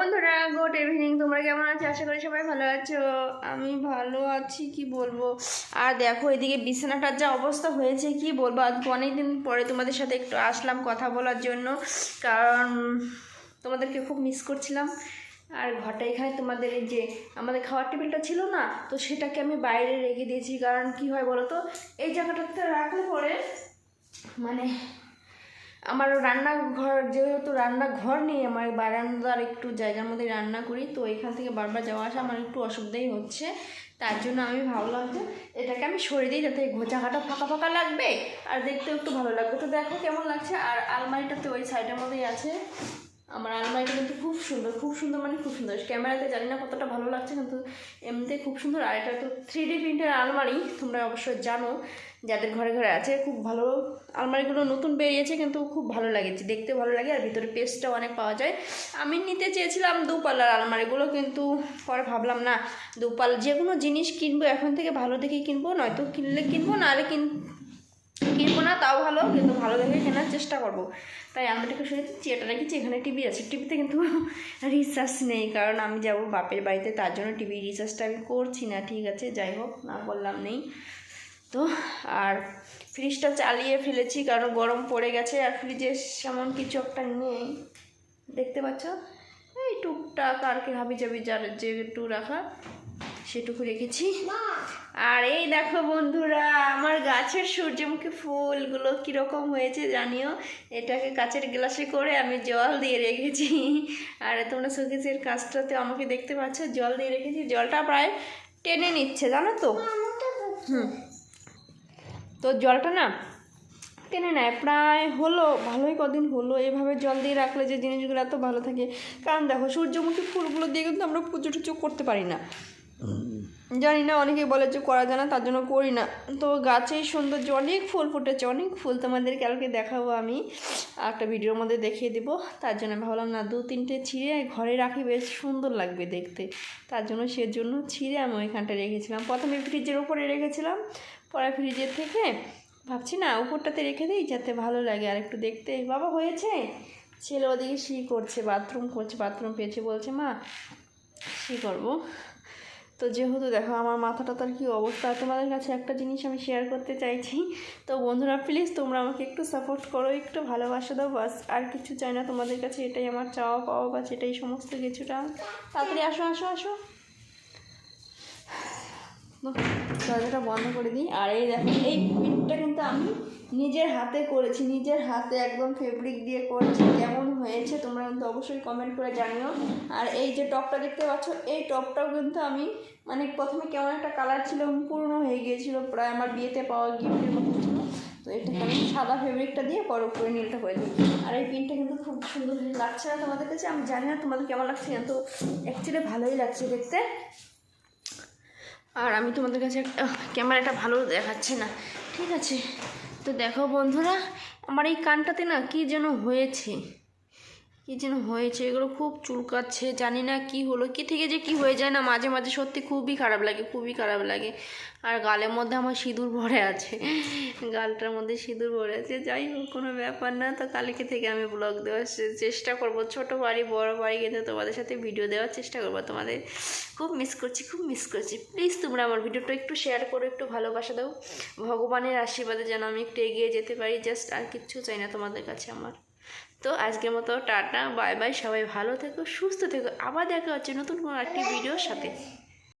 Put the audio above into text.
বন্ধুরা, good evening. তোমরা কেমন আছো? আশা করি সবাই ভালো আছো। আমি ভালো আছি, কি বলবো। আর দেখো এদিকে বিছানাটার যা অবস্থা হয়েছে, কি বলবো। আজকে অনেকদিন পরে তোমাদের সাথে একটু আসলাম কথা বলার জন্য, কারণ তোমাদেরকে খুব মিস করছিলাম। আর ঘরটা এখানে তোমাদের এই যে আমাদের খাওয়ার টেবিলটা ছিল না, তো সেটাকে আমি বাইরে রেখে দিয়েছি। কারণ কি হয় বলো তো, এই জায়গাটাতে রাখলে পরে মানে আমার রান্নাঘর, যেহেতু রান্নাঘর নেই আমার, বারান্দার একটু জায়গার মধ্যে রান্না করি, তো এখান থেকে বারবার যাওয়া আসা আমার একটু অসুবিধাই হচ্ছে। তার জন্য আমি ভাবলাম যে এটাকে আমি সরিয়ে দিই, যাতে জায়গাটা ফাঁকা ফাঁকা লাগবে আর দেখতেও একটু ভালো লাগবে। তো দেখো কেমন লাগছে। আর আলমারিটাতে ওই সাইডের মধ্যেই আছে। আমার আলমারিটা কিন্তু খুব সুন্দর, খুব সুন্দর, মানে খুব সুন্দর। ক্যামেরাতে জানি না কতটা ভালো লাগছে, কিন্তু এমনিতে খুব সুন্দর। আর এটা তো 3D প্রিন্টের আলমারি, তোমরা অবশ্যই জানো যাদের ঘরে ঘরে আছে। খুব ভালো আলমারিগুলো নতুন বেরিয়েছে, কিন্তু খুব ভালো লাগেছে, দেখতে ভালো লাগে। আর ভিতরে পেস্টটাও অনেক পাওয়া যায়। আমি নিতে চেয়েছিলাম দুপাল্লার আলমারিগুলো, কিন্তু পরে ভাবলাম না, দুপাল্লা যে কোনো জিনিস কিনবো এখন থেকে ভালো দেখে কিনবো, নয়তো কিনলে কিনবো, নাহলে কিনবো না, তাও ভালো, কিন্তু ভালো দেখে কেনার চেষ্টা করবো। তাই আলমারিটাকে সরিয়ে দিচ্ছি। এটা রেখেছি, এখানে টিভি আছে। টিভিতে কিন্তু রিচার্জ নেই, কারণ আমি যাব বাপের বাড়িতে, তার জন্য টিভি রিচার্জটা আমি করছি না। ঠিক আছে, যাই হোক, না বললাম নেই তো। আর ফ্রিজটা চালিয়ে ফেলেছি, কারণ গরম পড়ে গেছে। আর ফ্রিজে সেমন কিছু একটা নেই, দেখতে পাচ্ছ, এই টুকটাক আর কি হাবি জাবি যার যেটু রাখা সেটুকু রেখেছি। আর এই দেখো বন্ধুরা, আমার গাছের সূর্যমুখী ফুলগুলো কীরকম হয়েছে জানিও। এটাকে কাচের গ্লাসে করে আমি জল দিয়ে রেখেছি। আর তোমরা শোকেসের কাজটাতে আমাকে দেখতে পাচ্ছ, জল দিয়ে রেখেছি। জলটা প্রায় টেনে নিচ্ছে, জানো তো। তো জলটা না টেনে নেয়, প্রায় হলো ভালোই কদিন হলো। এভাবে জল দিয়ে রাখলে যে জিনিসগুলো এত ভালো থাকে। কারণ দেখো সূর্যমুখী ফুলগুলো দিয়ে কিন্তু আমরা পুজো টুজো করতে পারি না, জানি না, অনেকেই বলে যে করা যায় না, তার জন্য করি না। তো গাছেই সৌন্দর্য, অনেক ফুল ফুটেছে, অনেক ফুল। তোমাদের কালকে দেখাবো, আমি একটা ভিডিওর মধ্যে দেখিয়ে দেবো। তার জন্য ভাবলাম না, 2-3টে ছিঁড়ে ঘরে রাখি, বেশ সুন্দর লাগবে দেখতে। তার জন্য সেজন্য ছিঁড়ে আমি ওইখানটা রেখেছিলাম। প্রথমে ফ্রিজের উপরে রেখেছিলাম, পরে ফ্রিজের থেকে ভাবছি না উপরটাতে রেখে দিই, যাতে ভালো লাগে আর একটু দেখতে। বাবা হয়েছে, ছেলে ওদিকে শি করছে, বাথরুম করছে, বাথরুম পেয়েছে, বলছে মা শি করবো। তো যেহেতু দেখো আমার মাথাটা তার কী অবস্থা, তোমাদের কাছে একটা জিনিস আমি শেয়ার করতে চাইছি। তো বন্ধুরা প্লিজ তোমরা আমাকে একটু সাপোর্ট করো, একটু ভালোবাসা দাও, বাস আর কিছু চাই না তোমাদের কাছে। এটাই আমার চাওয়া পাওয়া, বাস এটাই সমস্ত কিছুটা। তাড়াতাড়ি আসো আসো আসো, দরজাটা বন্ধ করে দিই। আর এই দেখো, এই প্রিন্টটা কিন্তু আমি নিজের হাতে করেছি, নিজের হাতে একদম ফেব্রিক দিয়ে করেছি। কেমন হয়েছে তোমরা কিন্তু অবশ্যই কমেন্ট করে জানিও। আর এই যে টপটা দেখতে পাচ্ছ, এই টপটাও কিন্তু আমি মানে প্রথমে কেমন একটা কালার ছিল, পুরনো হয়ে গিয়েছিলো, প্রায় আমার বিয়েতে পাওয়া গিফটের মতো ছিল। তো এটাকে আমি সাদা ফেব্রিকটা দিয়ে পরে উপরে নীলটা করে দিই। আর এই প্রিন্টটা কিন্তু খুব সুন্দর লাগছে না তোমাদের কাছে? আমি জানি না তোমাদের কেমন লাগছে, কিন্তু অ্যাকচুয়ালি ভালোই লাগছে দেখতে। আর আমি তোমাদের কাছে ক্যামেরাটা ভালো দেখাচ্ছে না, ঠিক আছে। তো দেখো বন্ধুরা, আমার এই কানটাতে না কী যেন হয়েছে, এগুলো খুব চুলকাচ্ছে, জানি না কি হলো, কি থেকে যে কি হয়ে যায় না মাঝে মাঝে, সত্যি খুবই খারাপ লাগে, খুবই খারাপ লাগে। আর গালের মধ্যে আমার সিঁদুর ভরে আছে, গালটার মধ্যে সিঁদুর ভরে আছে। যাই হোক, কোনো ব্যাপার না। তো কালকে থেকে আমি ব্লগ দেওয়ার চেষ্টা করব, ছোটো বাড়ি বড় বাড়ি, কিন্তু তোমাদের সাথে ভিডিও দেওয়ার চেষ্টা করবো। তোমাদের খুব মিস করছি, খুব মিস করছি। প্লিজ তোমরা আমার ভিডিওটা একটু শেয়ার করো, একটু ভালোবাসা দাও। ভগবানের আশীর্বাদে যেন আমি একটু এগিয়ে যেতে পারি, জাস্ট আর কিচ্ছু চাই না তোমাদের কাছে আমার। তো আজকের মতো টাটা, বাই বাই, সবাই ভালো থেকো, সুস্থ থেকো। আবার দেখা হচ্ছে নতুন কোনো একটি ভিডিওর সাথে।